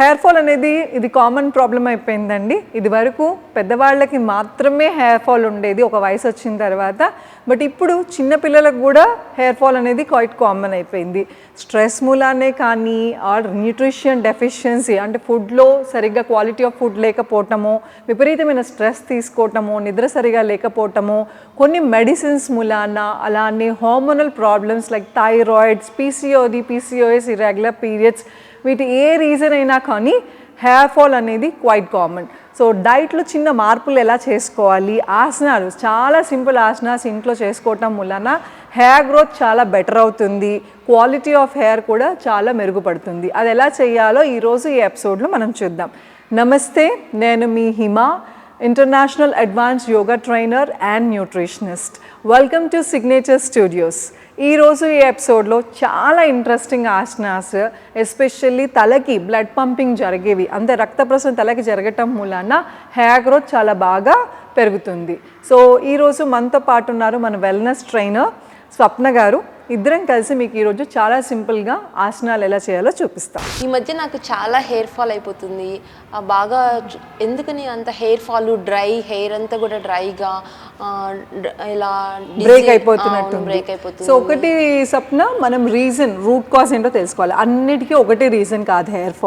Hair fall అనేది ఇది common problem అయిపోయిందండి. ఇది వరకు పెద్దవాళ్ళకి మాత్రమే హెయిర్ ఫాల్ ఉండేది ఒక వయసు వచ్చిన తర్వాత. బట్ ఇప్పుడు చిన్నపిల్లలకు కూడా హెయిర్ ఫాల్ అనేది క్వైట్ కామన్ అయిపోయింది. స్ట్రెస్ మూలానే కానీ ఆర్ న్యూట్రిషన్ డెఫిషియన్సీ అంటే ఫుడ్లో సరిగ్గా క్వాలిటీ ఆఫ్ ఫుడ్ లేకపోవటము, విపరీతమైన స్ట్రెస్ తీసుకోవటము, నిద్ర సరిగా లేకపోవటము, కొన్ని మెడిసిన్స్ మూలాన, అలానే hormonal problems like thyroids, PCOS, irregular periods, వీటి ఏ రీజన్ అయినా కానీ హెయిర్ ఫాల్ అనేది క్వైట్ కామన్. సో డైట్లో చిన్న మార్పులు ఎలా చేసుకోవాలి, ఆసనాలు చాలా సింపుల్ ఆసనాస్ ఇంట్లో చేసుకోవటం వలన హెయిర్ గ్రోత్ చాలా బెటర్ అవుతుంది, క్వాలిటీ ఆఫ్ హెయిర్ కూడా చాలా మెరుగుపడుతుంది. అది ఎలా చేయాలో ఈరోజు ఈ ఎపిసోడ్లో మనం చూద్దాం. నమస్తే, నేను మీ Hima, international advance yoga trainer and nutritionist. Welcome to signature studios. ఈరోజు ఈ ఎపిసోడ్లో చాలా ఇంట్రెస్టింగ్ ఆసనాస్, ఎస్పెషల్లీ తలకి బ్లడ్ పంపింగ్ జరిగేవి, అంటే రక్త ప్రసరణ తలకి జరగటం మూలాన హెయిర్ గ్రోత్ చాలా బాగా పెరుగుతుంది. సో ఈరోజు మనతో పాటు ఉన్నారు మన వెల్నెస్ ట్రైనర్ స్వప్న గారు. ఇద్దరం కలిసి మీకు ఈరోజు చాలా సింపుల్గా ఆసనాలు ఎలా చేయాలో చూపిస్తాం. ఈ మధ్య నాకు చాలా హెయిర్ ఫాల్ అయిపోతుంది బాగా. ఎందుకని అంత హెయిర్ ఫాల్, డ్రై హెయిర్ అంతా కూడా డ్రైగా ఇలా బ్రేక్ అయిపోతున్నట్టు. సో ఒకటి స్వప్న, మనం రూట్ కాజ్ ఏంటో తెలుసుకోవాలి. అన్నిటికీ ఒకటి రీజన్ కాదు హెయిర్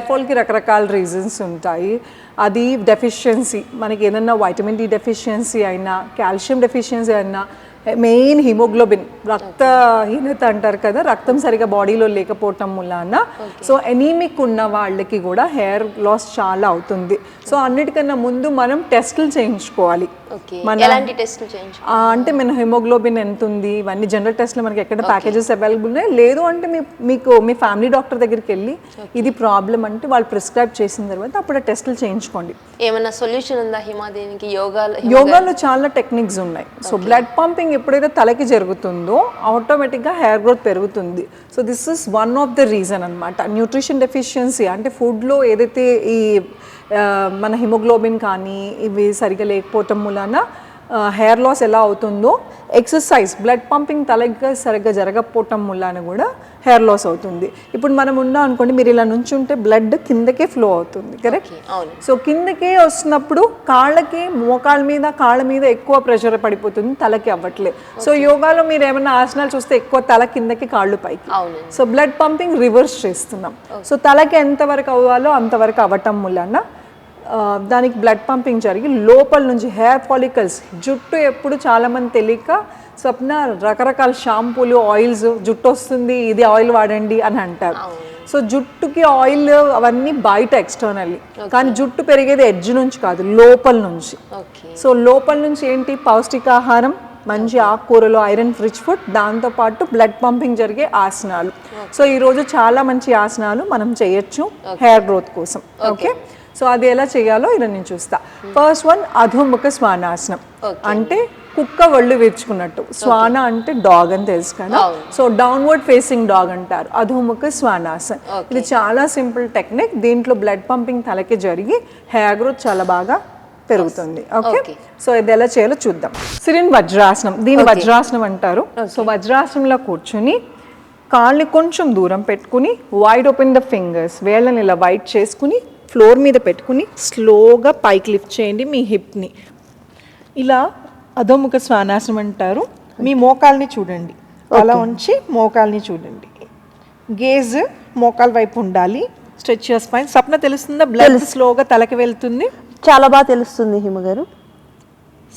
ఫాల్కి రకరకాల రీజన్స్ ఉంటాయి. అది డెఫిషియన్సీ, మనకి ఏదన్నా వైటమిన్ డి డెఫిషియన్సీ అయినా, కాల్షియం డెఫిషియన్సీ అయినా, మెయిన్ హిమోగ్లోబిన్, రక్తహీనత అంటారు కదా, రక్తం సరిగా బాడీలో లేకపోవటం వలన సో ఎనీమిక్ ఉన్న వాళ్ళకి కూడా హెయిర్ లాస్ చాలా అవుతుంది. సో అన్నిటికన్నా ముందు మనం టెస్టులు చేయించుకోవాలి. అంటే మన హిమోగ్లోబిన్ ఎంత ఉంది, ఇవన్నీ జనరల్ టెస్ట్లు మనకి ఎక్కడ ప్యాకేజెస్ అవైలబుల్ ఉన్నాయి. లేదు అంటే మీకు మీ ఫ్యామిలీ డాక్టర్ దగ్గరికి వెళ్ళి ఇది ప్రాబ్లం అంటే వాళ్ళు ప్రిస్క్రైబ్ చేసిన తర్వాత అప్పుడు టెస్టులు చేయించుకోండి. ఏమైనా సొల్యూషన్ ఉందా హిమా దీనికి? యోగాలో చాలా టెక్నిక్స్ ఉన్నాయి. సో బ్లడ్ పంపింగ్ ఎప్పుడైతే తలకి జరుగుతుందో ఆటోమేటిక్గా హెయిర్ గ్రోత్ పెరుగుతుంది. So this is one of the reason అనమాట. న్యూట్రిషన్ డెఫిషియన్సీ అంటే ఫుడ్లో ఏదైతే ఈ మన హిమోగ్లోబిన్ కానీ ఇవి సరిగా లేకపోవటం మూలాన హెయిర్ లాస్ ఎలా అవుతుందో, ఎక్సర్సైజ్ బ్లడ్ పంపింగ్ తలకి సరిగ్గా జరగకపోవటం మూలాన కూడా హెయిర్ లాస్ అవుతుంది. ఇప్పుడు మనం ఉన్నాం అనుకోండి, మీరు ఇలా నుంచుంటే బ్లడ్ కిందకే ఫ్లో అవుతుంది, కరెక్ట్? సో కిందకే వస్తున్నప్పుడు కాళ్ళకి, మోకాళ్ళ మీద, కాళ్ళ మీద ఎక్కువ ప్రెషర్ పడిపోతుంది, తలకి అవ్వట్లేదు. సో యోగాలో మీరు ఏమైనా ఆసనాలు చూస్తే ఎక్కువ తల కిందకి, కాళ్ళు పైకి. సో బ్లడ్ పంపింగ్ రివర్స్ చేస్తున్నాం. సో తలకి ఎంతవరకు అవ్వాలో అంతవరకు అవ్వటం మూలాన దానికి బ్లడ్ పంపింగ్ జరిగి లోపల నుంచి హెయిర్ ఫాలికల్స్, జుట్టు ఎప్పుడు చాలామంది తెలియక స్వప్న రకరకాల షాంపూలు, ఆయిల్స్, జుట్టు వస్తుంది ఇది ఆయిల్ వాడండి అని అంటారు. సో జుట్టుకి ఆయిల్ అవన్నీ బయట ఎక్స్టర్నల్లీ, కానీ జుట్టు పెరిగేది ఎడ్జ్ నుంచి కాదు, లోపల నుంచి. సో లోపల నుంచి ఏంటి? పౌష్టికాహారం, మంచి ఆకుకూరలు, ఐరన్ రిచ్ ఫుడ్, దాంతోపాటు బ్లడ్ పంపింగ్ జరిగే ఆసనాలు. సో ఈరోజు చాలా మంచి ఆసనాలు మనం చేయొచ్చు హెయిర్ గ్రోత్ కోసం. ఓకే, సో అది ఎలా చేయాలో ఇలా నేను చూస్తా. ఫస్ట్ వన్ అధోముఖ శ్వానాసనం, అంటే కుక్క ఒళ్ళు విరుచుకున్నట్టు. శ్వాన అంటే డాగ్ అని తెలుసు కదా, సో డౌన్వర్డ్ ఫేసింగ్ డాగ్ అంటారు, అధోముఖ శ్వానాసనం. ఇది చాలా సింపుల్ టెక్నిక్. దీంట్లో బ్లడ్ పంపింగ్ తలకి జరిగి హెయిర్ గ్రోత్ చాలా బాగా పెరుగుతుంది. ఓకే, సో ఇది ఎలా చేయాలో చూద్దాం. సిరిన్ వజ్రాసనం, దీని వజ్రాసనం అంటారు. సో వజ్రాసనంలో కూర్చుని కాళ్ళని కొంచెం దూరం పెట్టుకుని, వైడ్ ఓపెన్ ద ఫింగర్స్, వేళ్ళని ఇలా వైడ్ చేసుకుని ఫ్లోర్ మీద పెట్టుకుని స్లోగా పైకి లిఫ్ట్ చేయండి మీ హిప్ని. ఇలా అధోముఖ శ్వానాసనం అంటారు. మీ మోకాల్ని చూడండి, అలా ఉంచి మోకాల్ని చూడండి, గేజ్ మోకాల్ వైపు ఉండాలి. Stretch your spine. స్వప్న తెలుస్తుందా? బ్లడ్ స్లోగా తలకి వెళ్తుంది. చాలా బాగా తెలుస్తుంది హిమ గారు.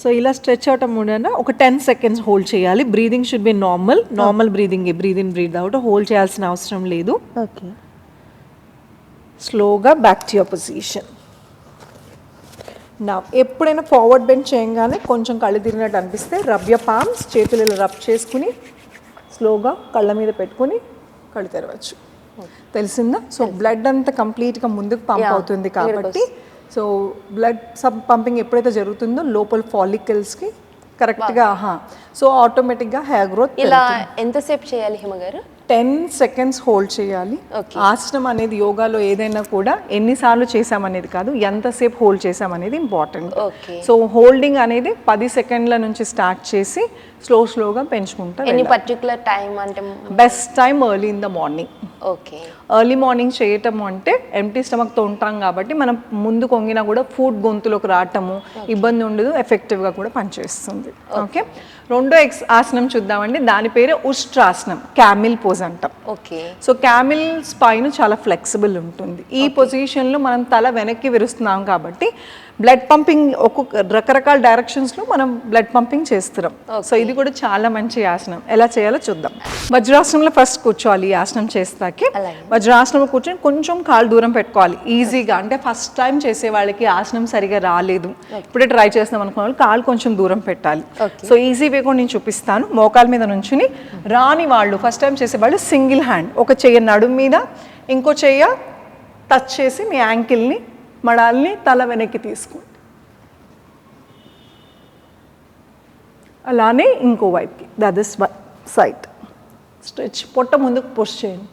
సో ఇలా స్ట్రెచ్ అవటం మూలన ఒక 10 seconds హోల్డ్ చేయాలి. Breathing should be normal breathing, breathe in breathe out, hold చేయాల్సిన అవసరం లేదు. ఓకే, స్లోగా బ్యాక్ టు యువర్ పొజిషన్. నా ఎప్పుడైనా ఫార్వర్డ్ బెండ్ చేయగానే కొంచెం కళ్ళు తిరిగినట్టు అనిపిస్తే రబ్ యువర్ పామ్స్, చేతులు ఇలా రబ్ చేసుకుని స్లోగా కళ్ళ మీద పెట్టుకుని కళ్ళు తెరవచ్చు. తెలిసిందా? సో బ్లడ్ అంతా కంప్లీట్గా ముందుకు పంప్ అవుతుంది కాబట్టి, సో బ్లడ్ పంపింగ్ ఎప్పుడైతే జరుగుతుందో లోపల ఫాలికల్స్కి కరెక్ట్గా, సో ఆటోమేటిక్గా హెయిర్ గ్రోత్. ఇలా ఎంతసేపు చేయాలి హిమ గారు? 10 seconds హోల్డ్ చేయాలి. ఆసనం అనేది యోగాలో ఏదైనా కూడా ఎన్నిసార్లు చేసామనేది కాదు, ఎంతసేపు హోల్డ్ చేసామనేది ఇంపార్టెంట్. సో హోల్డింగ్ అనేది 10 seconds నుంచి స్టార్ట్ చేసి స్లోగా పెంచుకుంటారు. ఎనీ పర్టిక్యులర్ టైం అంటే? Best time early in the morning. Okay. Early morning చేయటము అంటే ఎంటీ స్టమక్తో ఉంటాం కాబట్టి మనం ముందు కొంగినా కూడా ఫుడ్ గొంతులోకి రావటము ఇబ్బంది ఉండదు, ఎఫెక్టివ్గా కూడా పనిచేస్తుంది. ఓకే, రెండో ఆసనం చూద్దామండి. దాని పేరే ఉష్ట్రాసనం, క్యామిల్ పోజ్ అంటాం. ఓకే. సో క్యామిల్ స్పైన్ చాలా ఫ్లెక్సిబుల్ ఉంటుంది. ఈ పొజిషన్లో మనం తల వెనక్కి విరుస్తున్నాం కాబట్టి బ్లడ్ పంపింగ్ ఒక్కొక్క రకరకాల డైరెక్షన్స్లో మనం బ్లడ్ పంపింగ్ చేస్తున్నాం. సో ఇది కూడా చాలా మంచి ఆసనం. ఎలా చేయాలో చూద్దాం. వజ్రాసనంలో ఫస్ట్ కూర్చోవాలి. ఈ ఆసనం చేస్తాకి వజ్రాసనంలో కూర్చొని కొంచెం కాళ్ళు దూరం పెట్టుకోవాలి ఈజీగా. అంటే ఫస్ట్ టైం చేసే వాళ్ళకి ఆసనం సరిగా రాలేదు, ఇప్పుడే ట్రై చేస్తున్నాం అనుకున్న వాళ్ళు కాళ్ళు కొంచెం దూరం పెట్టాలి. సో ఈజీ వే కూడా నేను చూపిస్తాను. మోకాల మీద నుంచుని, రాని వాళ్ళు ఫస్ట్ టైం చేసే వాళ్ళు సింగిల్ హ్యాండ్ ఒక చెయ్యి నడుము మీద, ఇంకో చెయ్య టచ్ చేసి మీ యాంకిల్ని మడాల్ని తల వెనక్కి తీసుకోండి. అలానే ఇంకో వైపుకి, ద అదర్ సైడ్ స్ట్రెచ్. పొట్ట ముందుకు పుష్ చేయండి.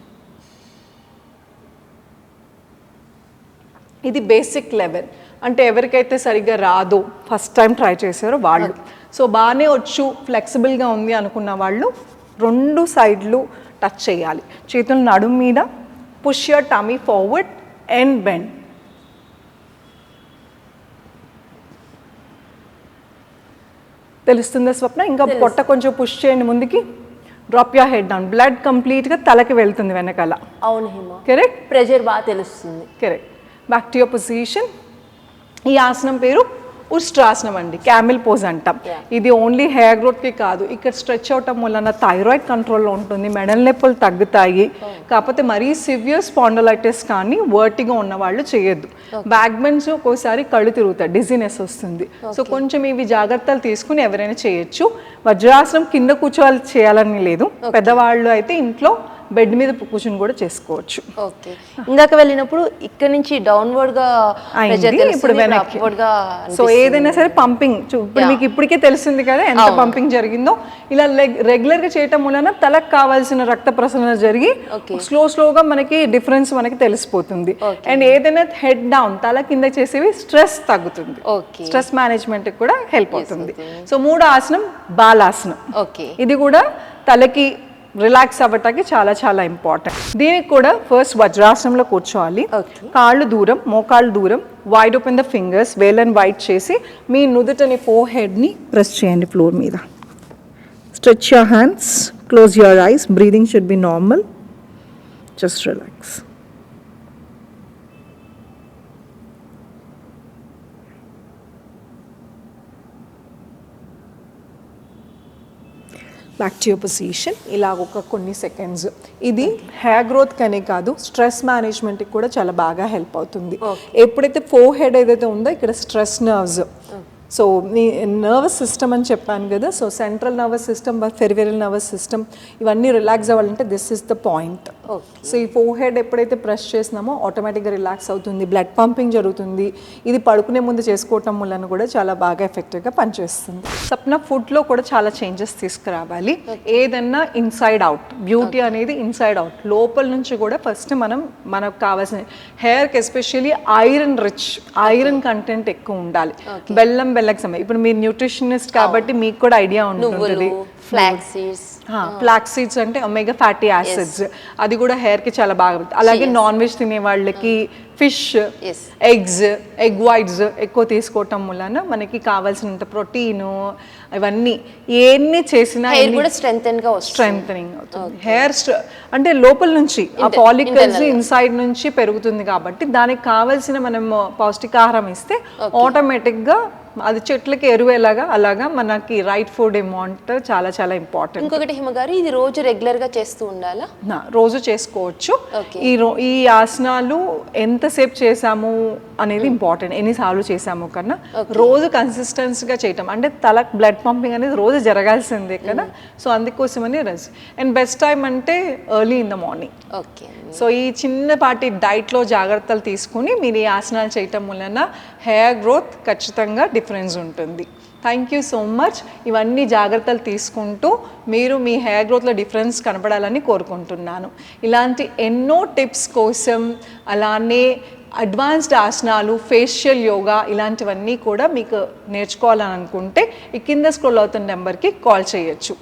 ఇది బేసిక్ లెవెల్. అంటే ఎవరికైతే సరిగ్గా రాదో ఫస్ట్ టైం ట్రై చేశారో వాళ్ళు. సో బాగానే వచ్చు, ఫ్లెక్సిబుల్గా ఉంది అనుకున్న వాళ్ళు రెండు సైడ్లు టచ్ చేయాలి. చేతులు నడుము మీద, push your tummy forward and bend. తెలుస్తుందా స్వప్న? ఇంకా పొట్ట కొంచెం పుష్ చేయండి ముందుకి. Drop your head down. Blood కంప్లీట్గా తలకి వెళ్తుంది వెనకాల. అవును హిమ, కరెక్ట్. ప్రెషర్ బాగా తెలుస్తుంది. Correct. Back to your position. ఈ ఆసనం పేరు ఉష్ట్రాసనం అండి, క్యామిల్ పోజ్ అంటాం. ఇది ఓన్లీ హెయిర్ గ్రోత్కి కాదు, ఇక్కడ స్ట్రెచ్ అవటం వలన థైరాయిడ్ కంట్రోల్లో ఉంటుంది, మెడల నొప్పులు తగ్గుతాయి. కాకపోతే మరీ సివియర్ స్పాండలైటిస్ కానీ వర్టిగా ఉన్న వాళ్ళు చేయొద్దు. బ్యాక్ బెండ్స్ ఒక్కోసారి కళ్ళు తిరుగుతాయి, డిజీనెస్ వస్తుంది. సో కొంచెం ఇవి జాగ్రత్తలు తీసుకుని ఎవరైనా చేయొచ్చు. వజ్రాసనం కింద కూర్చోవాలి చేయాలని లేదు, పెద్దవాళ్ళు అయితే ఇంట్లో బెడ్ మీద కూర్చొని కూడా చేసుకోవచ్చు. ఓకే. ఇందాక వెళ్ళినప్పుడు ఇక్కడ నుంచి డౌన్వర్డ్ గా ఇప్పుడు వెనక్కి. సో ఏదైనా సరే పంపింగ్ ఇప్పుడు మీకు ఇప్పటికే తెలిసింది కదా ఎంత పంపింగ్ జరిగిందో. ఇలా రెగ్యులర్ గా చేయటం వలన తలకు కావాల్సిన రక్త ప్రసరణ జరిగి స్లోగా మనకి డిఫరెన్స్ మనకి తెలిసిపోతుంది. అండ్ ఏదైనా హెడ్ డౌన్ తల కింద చేసేవి స్ట్రెస్ తగ్గుతుంది, స్ట్రెస్ మేనేజ్మెంట్ కూడా హెల్ప్ అవుతుంది. సో మూడో ఆసనం బాలాసనం. ఇది కూడా తలకి రిలాక్స్ అవ్వటానికి చాలా చాలా ఇంపార్టెంట్. దీనికి కూడా ఫస్ట్ వజ్రాసనంలో కూర్చోవాలి. కాళ్ళు దూరం, మోకాళ్ళు దూరం, వైడ్ ఓపెన్ ద ఫింగర్స్, వేళ్ళని వైడ్ చేసి మీ నుదుటని ఫోర్ హెడ్ని ప్రెస్ చేయండి ఫ్లోర్ మీద. Stretch your hands, close your eyes, breathing should be normal, just relax. Back to your position. ఇలా ఒక కొన్ని సెకండ్స్. ఇది హెయిర్ గ్రోత్ కనే కాదు, స్ట్రెస్ మేనేజ్మెంట్కి కూడా చాలా బాగా హెల్ప్ అవుతుంది. ఎప్పుడైతే ఫోర్ హెడ్ ఏదైతే ఉందో ఇక్కడ స్ట్రెస్ నర్వ్స్, సో మీ నర్వస్ సిస్టమ్ అని చెప్పాను కదా, so central nervous system, peripheral nervous system ఇవన్నీ రిలాక్స్ అవ్వాలంటే this is the point. So ఈ ఫోర్ హెడ్ ఎప్పుడైతే ప్రెస్ చేసినామో ఆటోమేటిక్గా రిలాక్స్ అవుతుంది, బ్లడ్ పంపింగ్ జరుగుతుంది. ఇది పడుకునే ముందు చేసుకోవటం వలన కూడా చాలా బాగా ఎఫెక్టివ్గా పనిచేస్తుంది. సప్న ఫుడ్లో కూడా చాలా చేంజెస్ తీసుకురావాలి. ఏదన్నా ఇన్సైడ్ అవుట్, బ్యూటీ అనేది ఇన్సైడ్ అవుట్, లోపల నుంచి కూడా ఫస్ట్ మనకు కావాల్సిన హెయిర్కి especially iron rich, iron content ఎక్కువ ఉండాలి. బెల్లం ఇప్పుడు మీరు న్యూట్రిషనిస్ట్ కాబట్టి మీకు కూడా ఐడియా ఉంటుంది. ఫ్లాక్స్ సీడ్స్ అంటే ఒమేగా ఫ్యాటీ యాసిడ్స్, అది కూడా హెయిర్ కి చాలా బాగా. అలాగే నాన్ వెజ్ తినే వాళ్ళకి ఫిష్, ఎగ్స్, ఎగ్ వైట్స్ ఎక్కువ తీసుకోవటం వలన మనకి కావాల్సినంత ప్రోటీన్ ఇవన్నీ ఎన్ని చేసినా స్ట్రెంథనింగ్ అవుతుంది. హెయిర్ అంటే లోపల నుంచి ఆ ఫాలికల్స్ ఇన్సైడ్ నుంచి పెరుగుతుంది కాబట్టి దానికి కావాల్సిన మనం పౌష్టికాహారం ఇస్తే ఆటోమేటిక్గా అది చెట్లకి ఎరువేలాగా అలాగా మనకి రైట్ ఫుడ్ అమౌంట్ చాలా చాలా ఇంపార్టెంట్. ఇంకొకటి హిమ గారు, ఇది రోజు రెగ్యులర్ గా చేస్తూ ఉండాలా? రోజు చేసుకోవచ్చు. ఈ ఆసనాలు ఎంతసేపు చేసాము అనేది ఇంపార్టెంట్, ఎన్నిసార్లు చేసాము కన్నా రోజు కన్సిస్టెన్సీగా చేయటం. అంటే తలకు బ్లడ్ పంపింగ్ అనేది రోజు జరగాల్సిందే కదా, సో అందుకోసమని రెస్ట్. అండ్ బెస్ట్ టైం అంటే early in the morning. So ఈ చిన్నపాటి డైట్లో జాగ్రత్తలు తీసుకుని మీరు ఈ ఆసనాలు చేయటం వలన హెయిర్ గ్రోత్ ఖచ్చితంగా డిఫరెన్స్ ఉంటుంది. Thank you so much. ఇవన్నీ జాగ్రత్తలు తీసుకుంటూ మీరు మీ హెయిర్ గ్రోత్లో డిఫరెన్స్ కనపడాలని కోరుకుంటున్నాను. ఇలాంటి ఎన్నో టిప్స్ కోసం, అలానే అడ్వాన్స్డ్ ఆసనాలు, ఫేషియల్ యోగా ఇలాంటివన్నీ కూడా మీకు నేర్చుకోవాలని అనుకుంటే ఈ కింద స్క్రోల్ అవుతున్న నెంబర్కి కాల్ చేయొచ్చు.